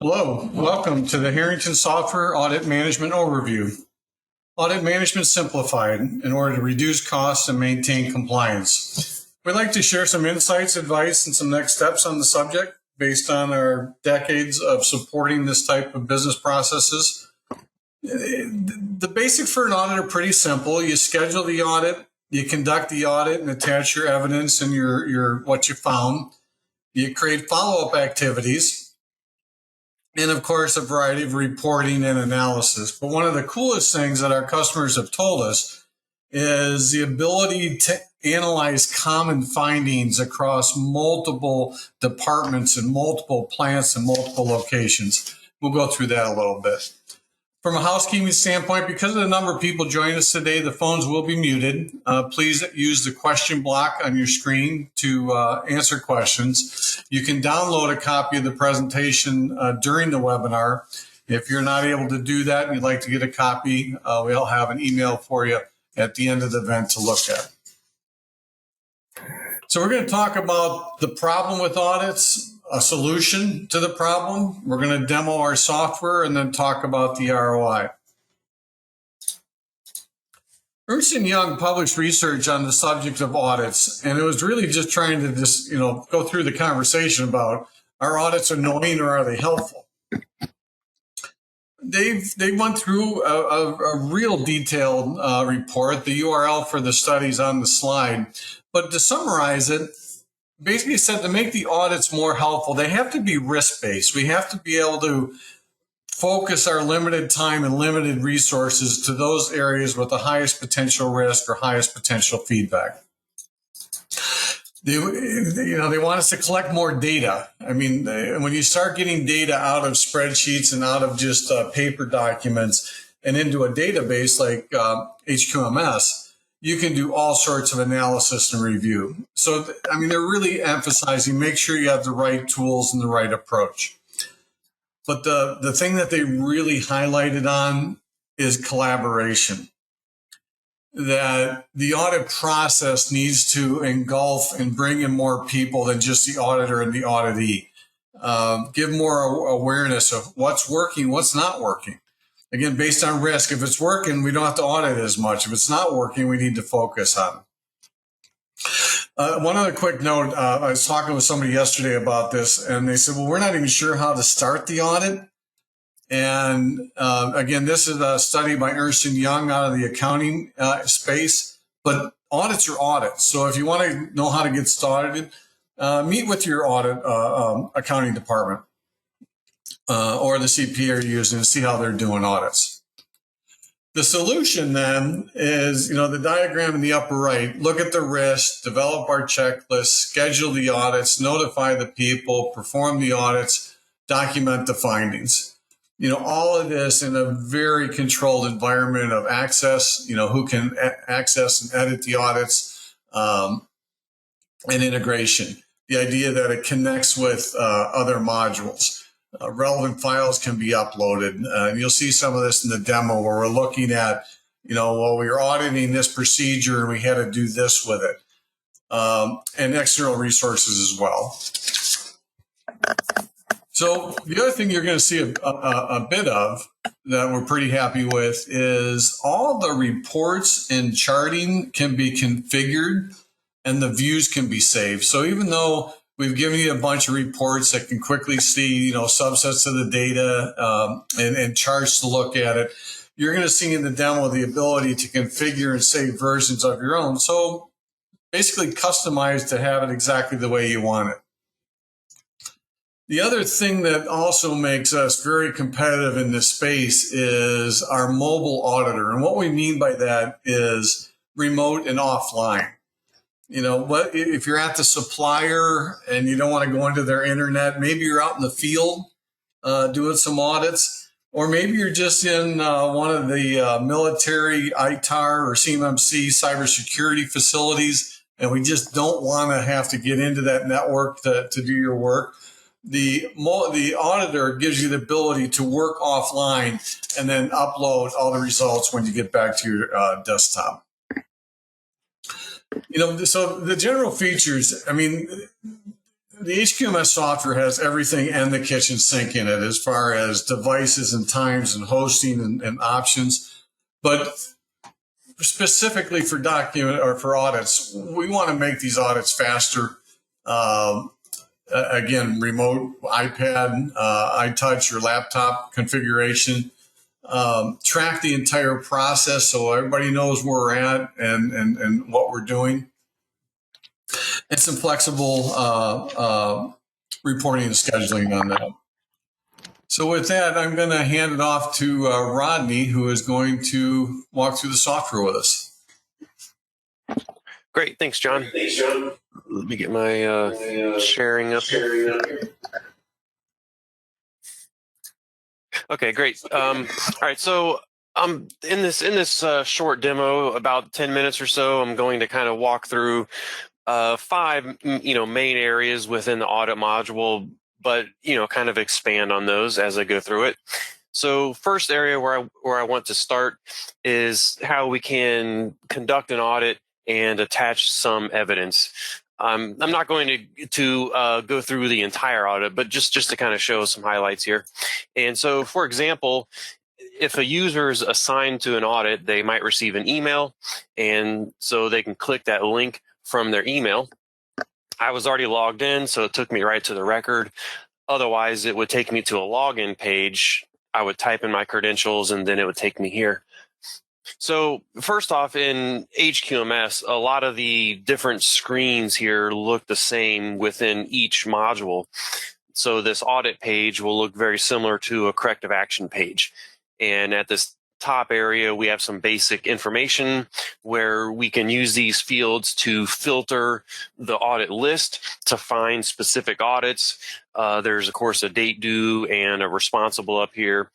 Hello, welcome to the Harrington Software Audit Management Overview. Audit Management Simplified in order to reduce costs and maintain compliance. We'd like to share some insights, advice, and some next steps on the subject based on our decades of supporting this type of business processes. The basics for an audit are pretty simple. You schedule the audit, you conduct the audit and attach your evidence and your what you found. You create follow-up activities. And of course, a variety of reporting and analysis. But one of the coolest things that our customers have told us is the ability to analyze common findings across multiple departments and multiple plants and multiple locations. We'll go through that a little bit. From a housekeeping standpoint, because of the number of people joining us today, the phones will be muted. Please use the question block on your screen to answer questions. You can download a copy of the presentation during the webinar. If you're not able to do that and you'd like to get a copy, we'll have an email for you at the end of the event to look at. So we're going to talk about the problem with audits, a solution to the problem. We're going to demo our software and then talk about the ROI. Ernst & Young published research on the subject of audits, and it was really just trying to go through the conversation about, are audits annoying or are they helpful? They went through a real detailed report. The URL for the study's on the slide. But to summarize it, basically said to make the audits more helpful, they have to be risk-based. We have to be able to focus our limited time and limited resources to those areas with the highest potential risk or highest potential feedback. They want us to collect more data. I mean, when you start getting data out of spreadsheets and out of just paper documents and into a database like HQMS, you can do all sorts of analysis and review. So, I mean, they're really emphasizing, make sure you have the right tools and the right approach. But the thing that they really highlighted on is collaboration. That the audit process needs to engulf and bring in more people than just the auditor and the auditee. Give more awareness of what's working, what's not working. Again, based on risk, if it's working, we don't have to audit as much. If it's not working, we need to focus on it. One other quick note, I was talking with somebody yesterday about this, and they said, well, we're not even sure how to start the audit. And again, this is a study by Ernst & Young out of the accounting space, but audits are audits. So if you want to know how to get started, meet with your audit accounting department. Or the CP you're using to see how they're doing audits. The solution then is, the diagram in the upper right, look at the risk, develop our checklist, schedule the audits, notify the people, perform the audits, document the findings. All of this in a very controlled environment of access, who can access and edit the audits, and integration. The idea that it connects with other modules. Relevant files can be uploaded. And you'll see some of this in the demo where we're looking at, we were auditing this procedure and we had to do this with it. And external resources as well. So the other thing you're going to see a bit of that we're pretty happy with is all the reports and charting can be configured and the views can be saved. So even though we've given you a bunch of reports that can quickly see, subsets of the data and charts to look at it. You're going to see in the demo the ability to configure and save versions of your own. So basically customized to have it exactly the way you want it. The other thing that also makes us very competitive in this space is our mobile auditor. And what we mean by that is remote and offline. What if you're at the supplier and you don't want to go into their internet, maybe you're out in the field doing some audits, or maybe you're just in one of the military ITAR or CMMC cybersecurity facilities, and we just don't want to have to get into that network to do your work. The auditor gives you the ability to work offline and then upload all the results when you get back to your desktop. So the general features, the HQMS software has everything and the kitchen sink in it as far as devices and times and hosting and options. But specifically for document or for audits, we want to make these audits faster. Again, remote iPad, iTouch, or laptop configuration. Track the entire process so everybody knows where we're at and what we're doing. And some flexible reporting and scheduling on that. So with that, I'm going to hand it off to Rodney, who is going to walk through the software with us. Great. Thanks, John. Let me get my sharing up here. Okay, great. All right, so in this short demo, about 10 minutes or so, I'm going to kind of walk through 5 main areas within the audit module, but kind of expand on those as I go through it. So first area where I want to start is how we can conduct an audit and attach some evidence. I'm not going to go through the entire audit, but just to kind of show some highlights here. And so, for example, if a user is assigned to an audit, they might receive an email, and so they can click that link from their email. I was already logged in, so it took me right to the record. Otherwise, it would take me to a login page. I would type in my credentials, and then it would take me here. So first off, in HQMS, a lot of the different screens here look the same within each module. So this audit page will look very similar to a corrective action page. And at this top area, we have some basic information where we can use these fields to filter the audit list to find specific audits. There's, of course, a date due and a responsible up here.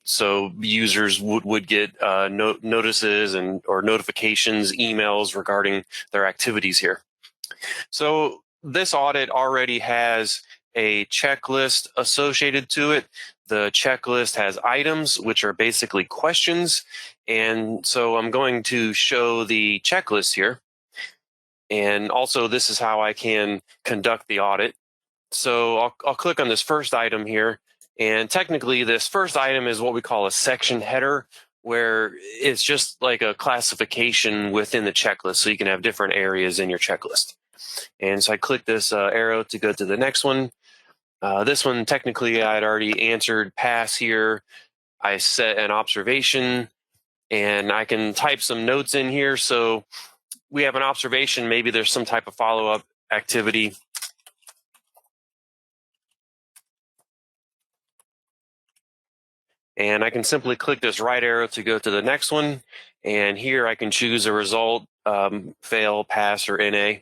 So users would get notices or notifications, emails regarding their activities here. So this audit already has a checklist associated to it. The checklist has items, which are basically questions. And so I'm going to show the checklist here. And also, this is how I can conduct the audit. So I'll click on this first item here. And technically, this first item is what we call a section header, where it's just like a classification within the checklist. So you can have different areas in your checklist. And so I click this arrow to go to the next one. This one, technically, I had already answered pass here. I set an observation, and I can type some notes in here. So we have an observation. Maybe there's some type of follow-up activity. And I can simply click this right arrow to go to the next one. And here I can choose a result, fail, pass, or NA.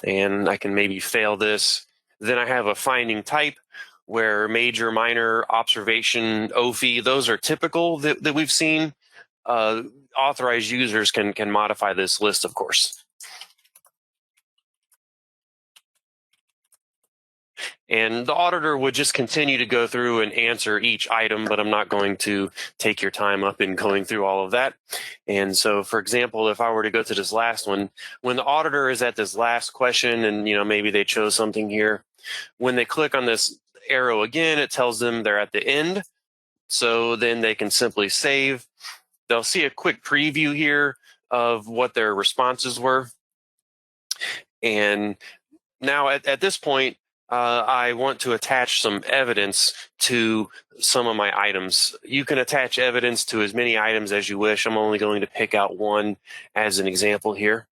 And I can maybe fail this. Then I have a finding type where major, minor, observation, OFI, those are typical that we've seen. Authorized users can modify this list, of course. And the auditor would just continue to go through and answer each item, but I'm not going to take your time up in going through all of that. And so, for example, if I were to go to this last one, when the auditor is at this last question and, maybe they chose something here, when they click on this arrow again, it tells them they're at the end. So then they can simply save. They'll see a quick preview here of what their responses were. And now at this point, I want to attach some evidence to some of my items. You can attach evidence to as many items as you wish. I'm only going to pick out one as an example here.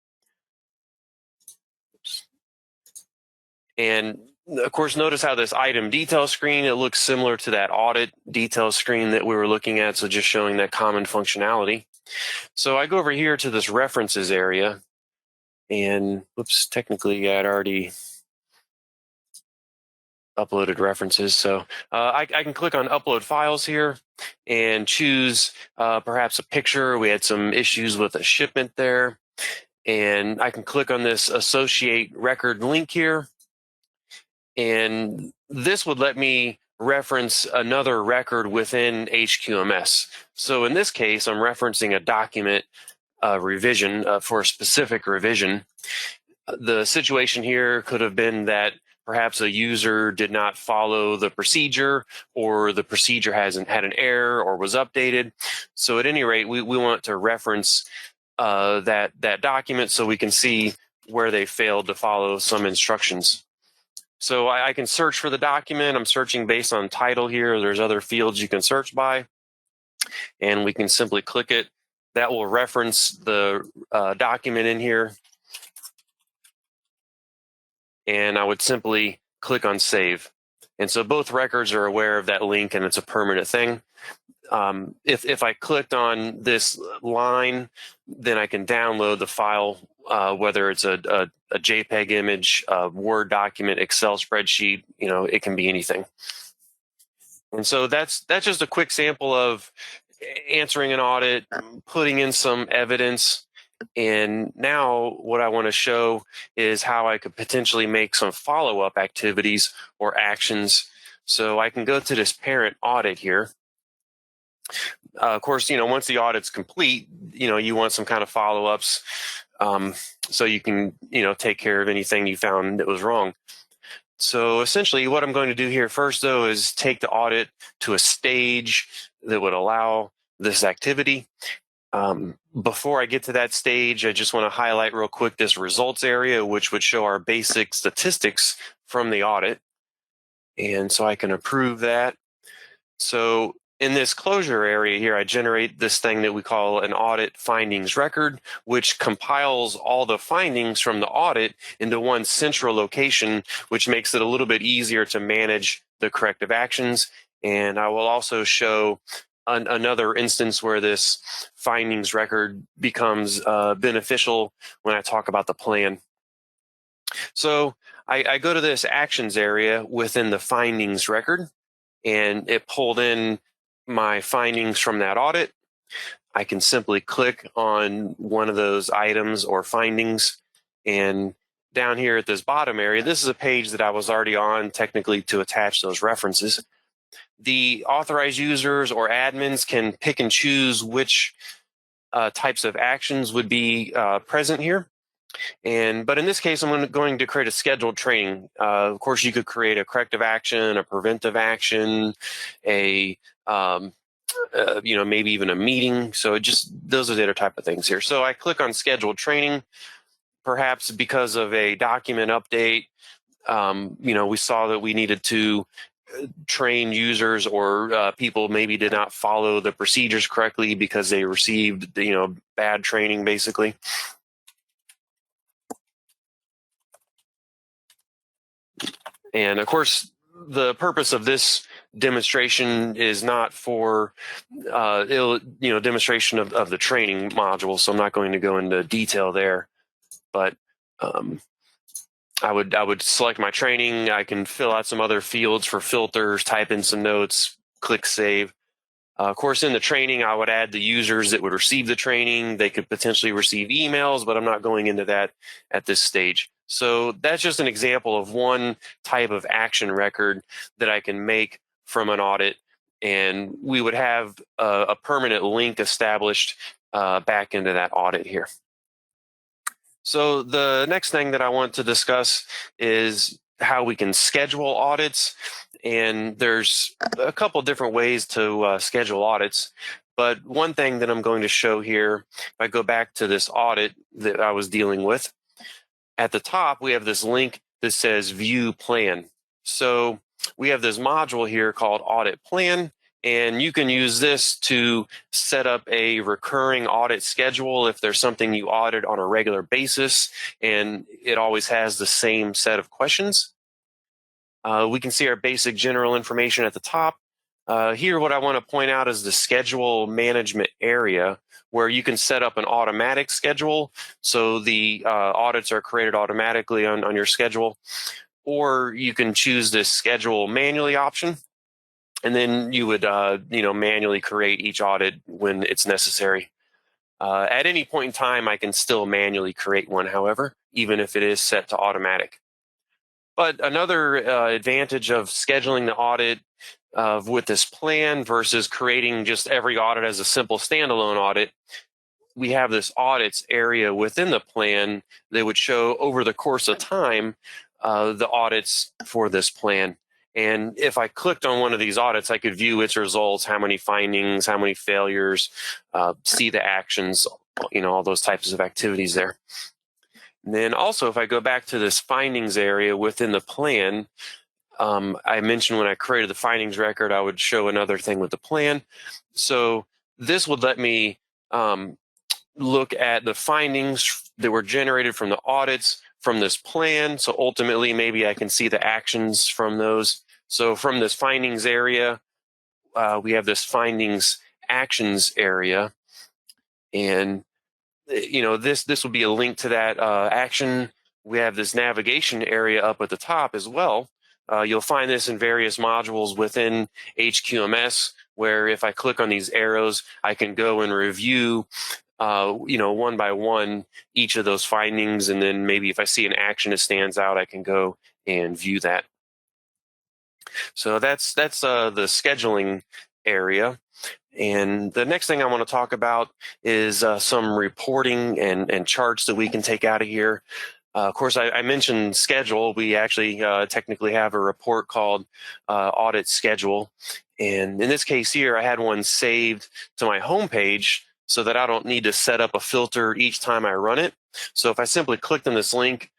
And of course, notice how this item detail screen, it looks similar to that audit detail screen that we were looking at. So just showing that common functionality. So I go over here to this references area, and whoops, technically I'd already uploaded references. So I can click on upload files here and choose perhaps a picture. We had some issues with a shipment there. And I can click on this associate record link here. And this would let me reference another record within HQMS. So in this case, I'm referencing a document revision for a specific revision. The situation here could have been that perhaps a user did not follow the procedure, or the procedure hasn't had an error or was updated. So at any rate, we want to reference that document so we can see where they failed to follow some instructions. So I can search for the document. I'm searching based on title here. There's other fields you can search by, and we can simply click it. That will reference the document in here. And I would simply click on save. And so both records are aware of that link, and it's a permanent thing. If I clicked on this line, then I can download the file, whether it's a JPEG image, a Word document, Excel spreadsheet, it can be anything. And so that's just a quick sample of answering an audit, putting in some evidence. And now what I want to show is how I could potentially make some follow-up activities or actions. So I can go to this parent audit here. Of course, once the audit's complete, you want some kind of follow-ups, so you can, take care of anything you found that was wrong. So essentially what I'm going to do here first, though, is take the audit to a stage that would allow this activity. Before I get to that stage, I just want to highlight real quick this results area, which would show our basic statistics from the audit. And so I can approve that. So in this closure area here, I generate this thing that we call an audit findings record, which compiles all the findings from the audit into one central location, which makes it a little bit easier to manage the corrective actions. And I will also show another instance where this findings record becomes beneficial when I talk about the plan. So I go to this actions area within the findings record, and it pulled in my findings from that audit. I can simply click on one of those items or findings, and down here at this bottom area, this is a page that I was already on technically to attach those references. The authorized users or admins can pick and choose which types of actions would be present here. But in this case, I'm going to create a scheduled training. Of course, you could create a corrective action, a preventive action, maybe even a meeting. So those are the other type of things here. So I click on scheduled training, perhaps because of a document update. We saw that we needed to train users, or people maybe did not follow the procedures correctly because they received bad training, basically. And of course, the purpose of this demonstration is not for demonstration of the training module, so I'm not going to go into detail there. But I would select my training. I can fill out some other fields for filters, type in some notes, click save. Of course, in the training, I would add the users that would receive the training. They could potentially receive emails, but I'm not going into that at this stage. So that's just an example of one type of action record that I can make from an audit. And we would have a permanent link established back into that audit here. So the next thing that I want to discuss is how we can schedule audits. And there's a couple different ways to schedule audits. But one thing that I'm going to show here, if I go back to this audit that I was dealing with, at the top, we have this link that says View Plan. So we have this module here called Audit Plan, and you can use this to set up a recurring audit schedule if there's something you audit on a regular basis, and it always has the same set of questions. We can see our basic general information at the top. Here, what I want to point out is the schedule management area, where you can set up an automatic schedule, so the audits are created automatically on your schedule, or you can choose this schedule manually option, and then you would manually create each audit when it's necessary. At any point in time, I can still manually create one, however, even if it is set to automatic. But another advantage of scheduling the audit with this plan versus creating just every audit as a simple standalone audit, we have this audits area within the plan that would show over the course of time the audits for this plan. And if I clicked on one of these audits, I could view its results, how many findings, how many failures, see the actions, all those types of activities there. And then also, if I go back to this findings area within the plan, I mentioned when I created the findings record, I would show another thing with the plan. So this would let me look at the findings that were generated from the audits from this plan. So ultimately, maybe I can see the actions from those. So from this findings area, we have this findings actions area. And, this will be a link to that action. We have this navigation area up at the top as well. You'll find this in various modules within HQMS, where if I click on these arrows, I can go and review one by one, each of those findings. And then maybe if I see an action that stands out, I can go and view that. So that's the scheduling area. And the next thing I want to talk about is some reporting and charts that we can take out of here. Of course, I mentioned schedule. We actually technically have a report called Audit Schedule. And in this case here, I had one saved to my homepage so that I don't need to set up a filter each time I run it. So if I simply clicked on this link,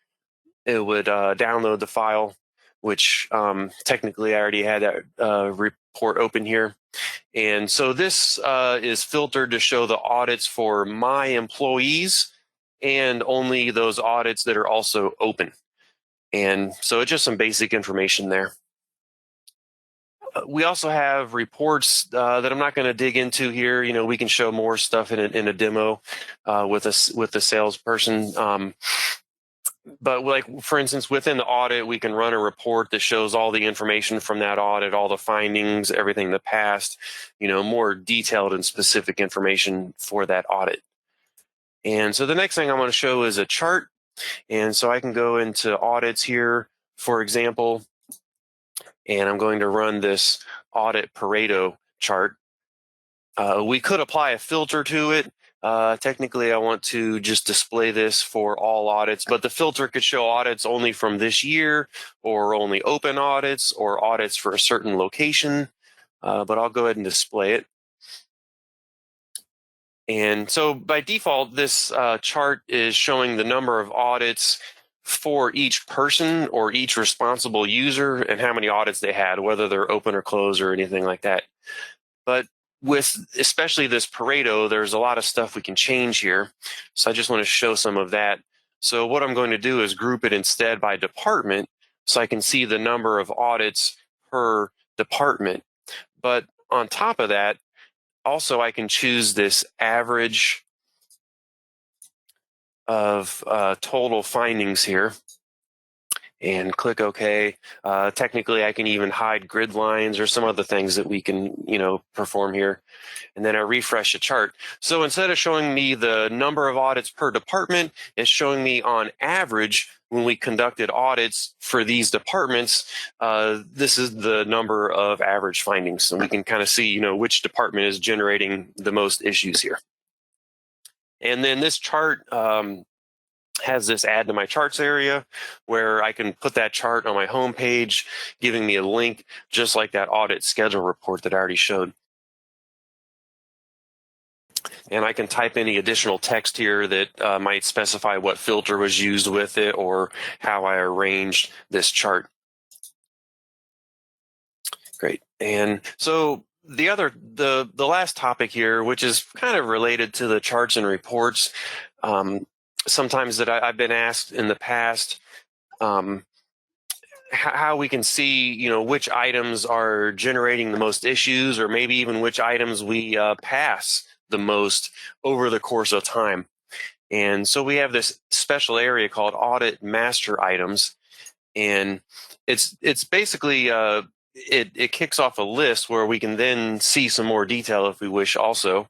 it would download the file, which technically I already had that report open here. And so this is filtered to show the audits for my employees and only those audits that are also open. And so it's just some basic information there. We also have reports that I'm not going to dig into here. We can show more stuff in a demo with the salesperson. But like, for instance, within the audit, we can run a report that shows all the information from that audit, all the findings, everything in the past, more detailed and specific information for that audit. And so the next thing I want to show is a chart. And so I can go into audits here, for example, and I'm going to run this audit Pareto chart. We could apply a filter to it. Technically, I want to just display this for all audits, but the filter could show audits only from this year, or only open audits, or audits for a certain location. But I'll go ahead and display it. And so by default, this chart is showing the number of audits for each person or each responsible user and how many audits they had, whether they're open or closed or anything like that. But with especially this Pareto, there's a lot of stuff we can change here. So I just want to show some of that. So what I'm going to do is group it instead by department so I can see the number of audits per department. But on top of that, also I can choose this average of total findings here and click OK. Technically, I can even hide grid lines or some other things that we can, perform here. And then I refresh the chart. So instead of showing me the number of audits per department, it's showing me on average when we conducted audits for these departments, this is the number of average findings. And we can kind of see, which department is generating the most issues here. And then this chart has this add to my charts area where I can put that chart on my home page, giving me a link just like that audit schedule report that I already showed. And I can type any additional text here that might specify what filter was used with it or how I arranged this chart. Great. And so the last topic here, which is kind of related to the charts and reports, sometimes that I've been asked in the past, how we can see, which items are generating the most issues, or maybe even which items we pass the most over the course of time. And so we have this special area called Audit Master Items, and it's basically it kicks off a list where we can then see some more detail if we wish also.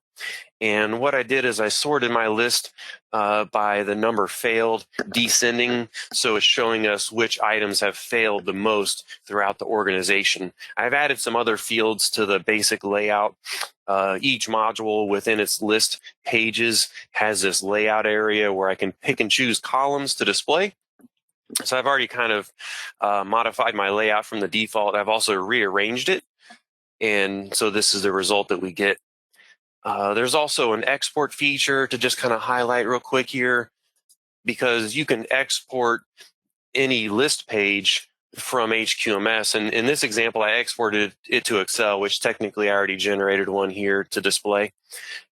And what I did is I sorted my list by the number failed, descending, so it's showing us which items have failed the most throughout the organization. I've added some other fields to the basic layout. Each module within its list pages has this layout area where I can pick and choose columns to display. So I've already kind of modified my layout from the default. I've also rearranged it. And so this is the result that we get. There's also an export feature to just kind of highlight real quick here, because you can export any list page from HQMS. And in this example, I exported it to Excel, which technically I already generated one here to display.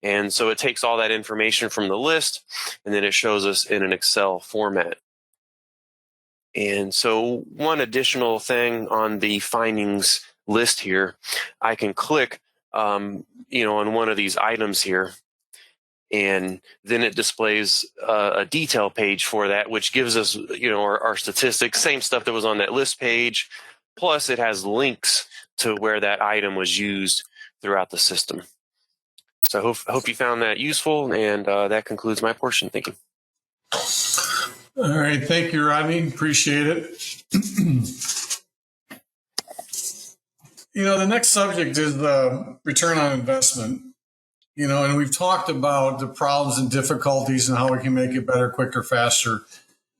And so it takes all that information from the list, and then it shows us in an Excel format. And so one additional thing on the findings list here, I can click on one of these items here, and then it displays a detail page for that, which gives us our statistics, same stuff that was on that list page, plus it has links to where that item was used throughout the system. So I hope you found that useful, and that concludes my portion. Thank you. All right. Thank you, Rodney. Appreciate it. The next subject is the return on investment. And we've talked about the problems and difficulties and how we can make it better, quicker, faster.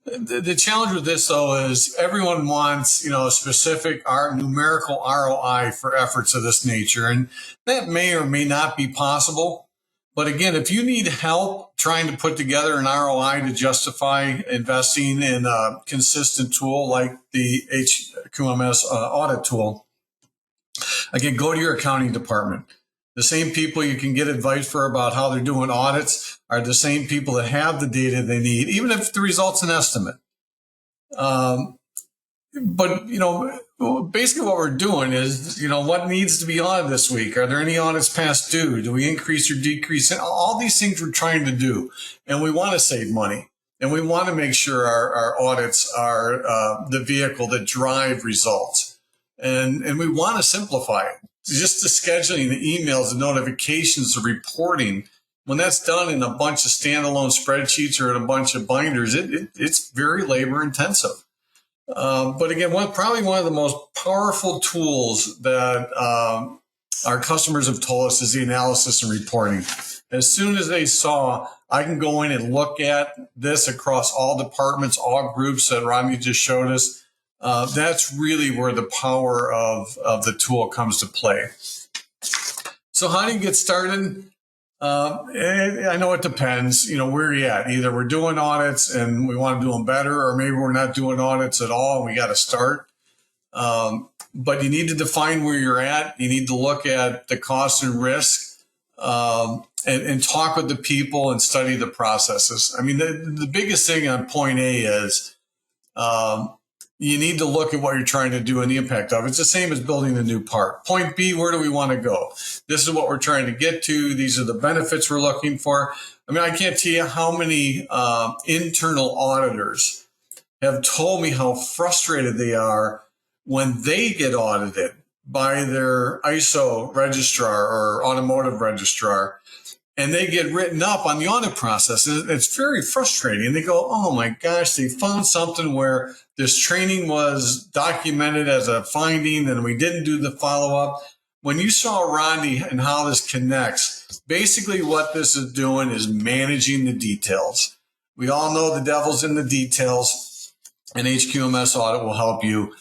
The challenge with this, though, is everyone wants, a specific numerical ROI for efforts of this nature. And that may or may not be possible. But again, if you need help trying to put together an ROI to justify investing in a consistent tool like the HQMS audit tool, again, go to your accounting department. The same people you can get advice for about how they're doing audits are the same people that have the data they need, even if the result's an estimate. But basically what we're doing is, what needs to be audited this week? Are there any audits past due? Do we increase or decrease? And all these things we're trying to do. And we want to save money. And we want to make sure our audits are the vehicle that drive results. And we want to simplify it. Just the scheduling, the emails, the notifications, the reporting, when that's done in a bunch of standalone spreadsheets or in a bunch of binders, it's very labor intensive. But again, probably one of the most powerful tools that our customers have told us is the analysis and reporting. As soon as they saw, I can go in and look at this across all departments, all groups that Rodney just showed us. That's really where the power of the tool comes to play. So how do you get started? I know it depends, where you're at. Either we're doing audits and we want to do them better, or maybe we're not doing audits at all and we got to start. But you need to define where you're at. You need to look at the cost and risk and talk with the people and study the processes. I mean, the biggest thing on point A is you need to look at what you're trying to do and the impact of it. It's the same as building a new part. Point B, where do we want to go? This is what we're trying to get to. These are the benefits we're looking for. I mean, I can't tell you how many internal auditors have told me how frustrated they are when they get audited by their ISO registrar or automotive registrar, and they get written up on the audit process. And it's very frustrating. And they go, oh my gosh, they found something where this training was documented as a finding and we didn't do the follow-up. When you saw Rodney and how this connects, basically what this is doing is managing the details. We all know the devil's in the details, and HQMS audit will help you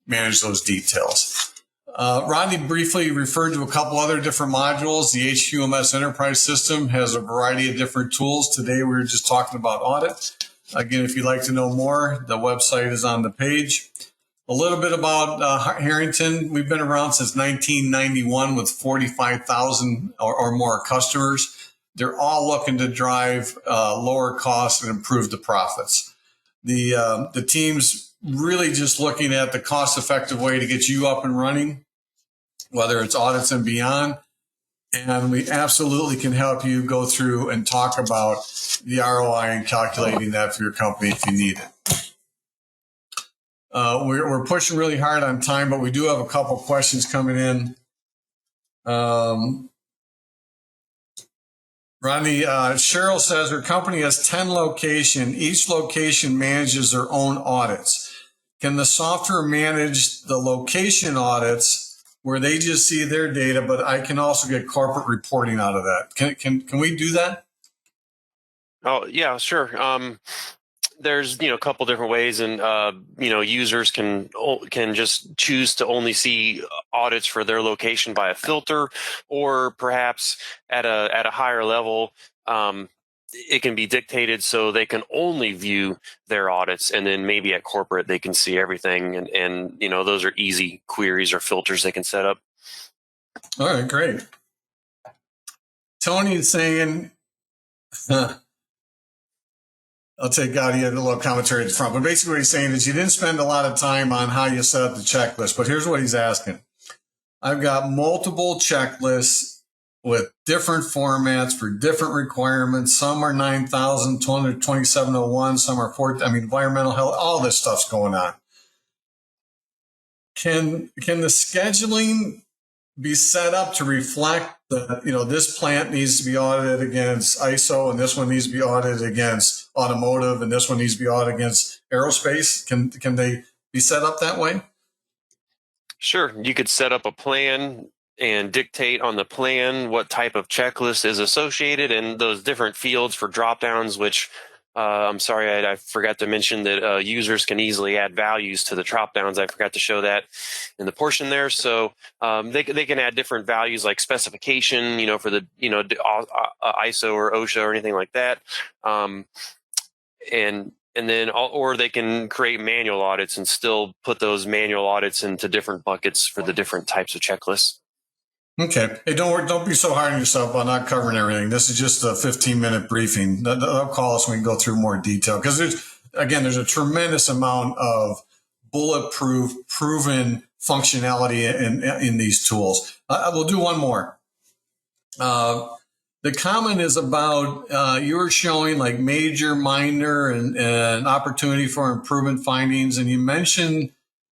manage those details. Rodney briefly referred to a couple other different modules. The HQMS Enterprise System has a variety of different tools. Today we were just talking about audit. Again, if you'd like to know more, the website is on the page. A little bit about Harrington. We've been around since 1991 with 45,000 or more customers. They're all looking to drive lower costs and improve the profits. The team's really just looking at the cost-effective way to get you up and running, whether it's audits and beyond. And we absolutely can help you go through and talk about the ROI and calculating that for your company if you need it. We're pushing really hard on time, but we do have a couple questions coming in. Rodney, Cheryl says her company has 10 locations. Each location manages their own audits. Can the software manage the location audits where they just see their data, but I can also get corporate reporting out of that? Can we do that? Oh, yeah, sure. there's a couple different ways, and users can just choose to only see audits for their location by a filter, or perhaps at a higher level, it can be dictated so they can only view their audits, and then maybe at corporate they can see everything, and those are easy queries or filters they can set up. All right, great. Tony is saying, I'll take out a little commentary at the front, but basically what he's saying is you didn't spend a lot of time on how you set up the checklist, but here's what he's asking. I've got multiple checklists with different formats for different requirements. Some are 9,227.01, some are 4, environmental health, all this stuff's going on. Can the scheduling be set up to reflect that, this plant needs to be audited against ISO, and this one needs to be audited against automotive, and this one needs to be audited against aerospace? Can they be set up that way? Sure. You could set up a plan and dictate on the plan what type of checklist is associated, and those different fields for dropdowns, which I'm sorry, I forgot to mention that users can easily add values to the dropdowns. I forgot to show that in the portion there. So they can add different values like specification, for the ISO or OSHA or anything like that, and then or they can create manual audits and still put those manual audits into different buckets for the different types of checklists. Okay. Hey, don't be so hard on yourself on not covering everything. This is just a 15-minute briefing. They'll call us when we can go through more detail, because there's a tremendous amount of bulletproof, proven functionality in these tools. We'll do one more. The comment is about you were showing like major, minor, and opportunity for improvement findings, and you mentioned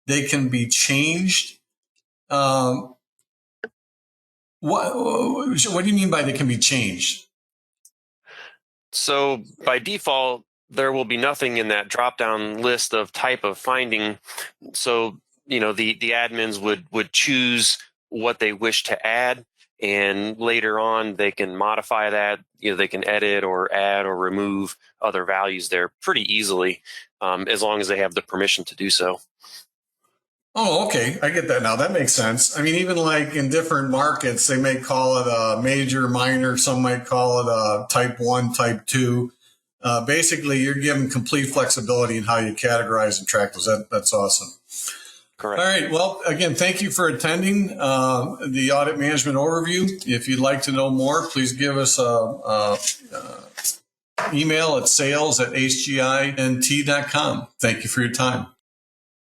they can be changed. What do you mean by they can be changed? So by default, there will be nothing in that drop-down list of type of finding. So, the admins would choose what they wish to add, and later on they can modify that. They can edit or add or remove other values there pretty easily, as long as they have the permission to do so. Oh, okay. I get that now. That makes sense. Even like in different markets, they may call it a major, minor. Some might call it a type 1, type 2. Basically, you're given complete flexibility in how you categorize and track those. That's awesome. Correct. All right. Well, again, thank you for attending the Audit Management Overview. If you'd like to know more, please give us a email at sales@hgint.com. Thank you for your time.